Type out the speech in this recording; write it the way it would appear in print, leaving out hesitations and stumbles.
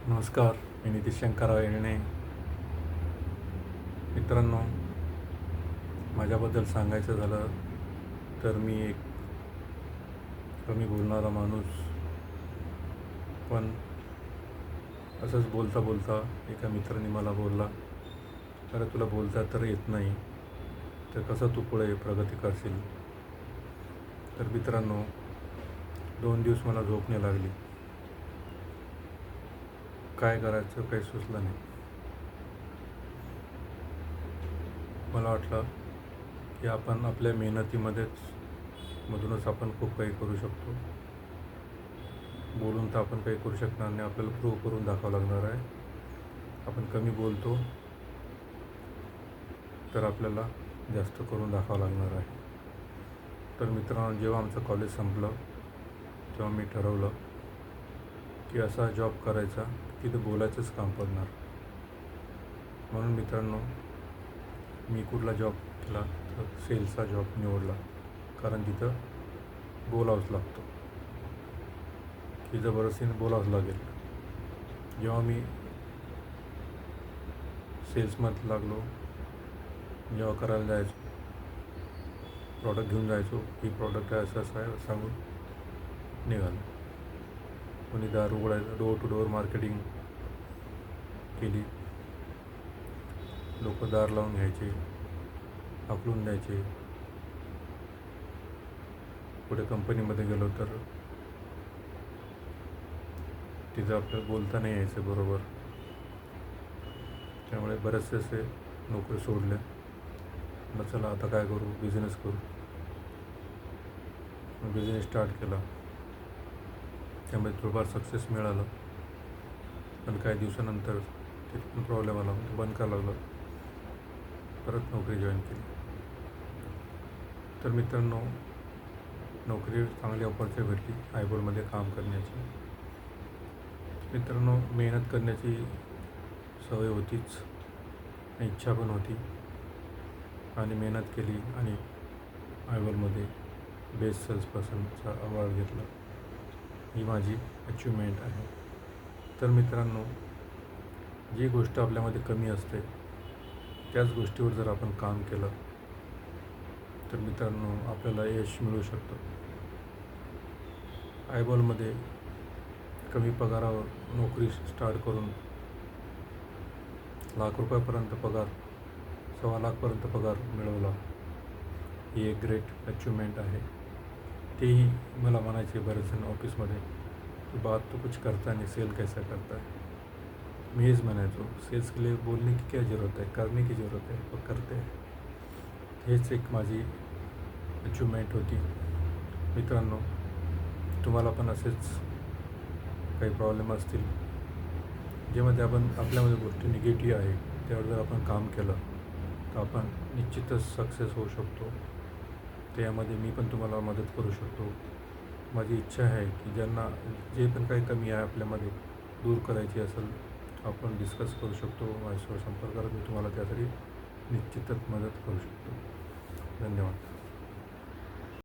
नमस्कार. मी नितीश शंकरराव येळणे. मित्रांनो, माझ्याबद्दल सांगायचं झालं तर मी एक कमी बोलणारा माणूस, पण असंच बोलता बोलता एका मित्राने मला बोलला, अरे तुला बोलता तर येत नाही, तर कसं तू पुढे प्रगती करशील. तर मित्रांनो, 2 दिवस मला झोप नाही लागली. काय करायचं काही सुचलं नाही. मला वाटलं की आपण आपल्या मधूनच आपण खूप काही करू शकतो. बोलून तर आपण काही करू शकणार नाही, आपल्याला प्रूव्ह करून दाखवावं लागणार आहे. आपण कमी बोलतो तर आपल्याला जास्त करून दाखवावं लागणार आहे. तर मित्रांनो, जेव्हा आमचं कॉलेज संपलं तेव्हा मी ठरवलं की असा जॉब करायचा तिथं बोलायचंच काम पडणार. म्हणून मित्रांनो, मी कुठला जॉब केला तर सेल्सचा जॉब निवडला, कारण तिथं बोलावंच लागतो की जबरदस्तीने बोलावंच लागेल. जेव्हा मी सेल्समध्ये लागलो, जेव्हा करायला जायचो, प्रॉडक्ट घेऊन जायचो, ही प्रॉडक्ट आहे असं आहे सांगून निघालो. कोणी दार उघडायचं, डोअर टू डोअर मार्केटिंग केली. लोक दार लावून घ्यायचे, हाकलून द्यायचे. पुढे कंपनीमध्ये गेलो तर तिथं आपल्याला बोलता नाही यायचं बरोबर. त्यामुळे बरेचसे असे नोकरी सोडले. मग चला आता काय करू, बिझनेस करू. बिझनेस स्टार्ट केला. त्यामुळे थोडंफार सक्सेस मिळालं, पण काही दिवसानंतर ते पण प्रॉब्लेम आला, बंद करायला लागलं. परत नोकरी जॉईन केली. तर मित्रांनो, नोकरी चांगली ऑपॉर्च्युनिटी भेटली आयबोलमध्ये काम करण्याची. मित्रांनो, मेहनत करण्याची सवय होतीच, इच्छा पण होती, आणि मेहनत केली आणि आयबोलमध्ये बेस्ट सेल्स पर्सनचा अवॉर्ड घेतला. ही माझी अचिव्हमेंट आहे. तर मित्रांनो, जी गोष्ट आपल्यामध्ये कमी असते त्याच गोष्टीवर जर आपण काम केलं तर मित्रांनो आपल्याला यश मिळू शकतं. आयबॉलमध्ये कमी पगारावर नोकरी स्टार्ट करून ₹1,00,000 पगार, ₹1,25,000 पगार मिळवला, ही एक ग्रेट अचिव्हमेंट आहे. तेही मला म्हणायचे बरेच जण ऑफिसमध्ये, की बात तो कुछ करता नहीं, सेल कैसा करता है. मी हेच म्हणायचो, सेल्स के लिए बोलने की क्या ज़रूरत है, करने की ज़रूरत है, वो करते हैं. हेच एक माझी अचिव्हमेंट होती. मित्रांनो, तुम्हाला पण असेच काही प्रॉब्लेम असतील, ज्यामध्ये आपल्यामध्ये गोष्टी निगेटिव्ह आहे, त्यावर जर आपण काम केलं तर आपण निश्चितच सक्सेस होऊ शकतो. त्यामध्ये मी पण तुम्हाला मदत करू शकतो. माझी इच्छा आहे की ज्यांना जे पण काही कमी आहे आपल्यामध्ये दूर करायची असेल, आपण डिस्कस करू शकतो. माझ्यासोबत संपर्क करा, मी तुम्हाला त्यासाठी निश्चितच मदत करू शकतो. धन्यवाद.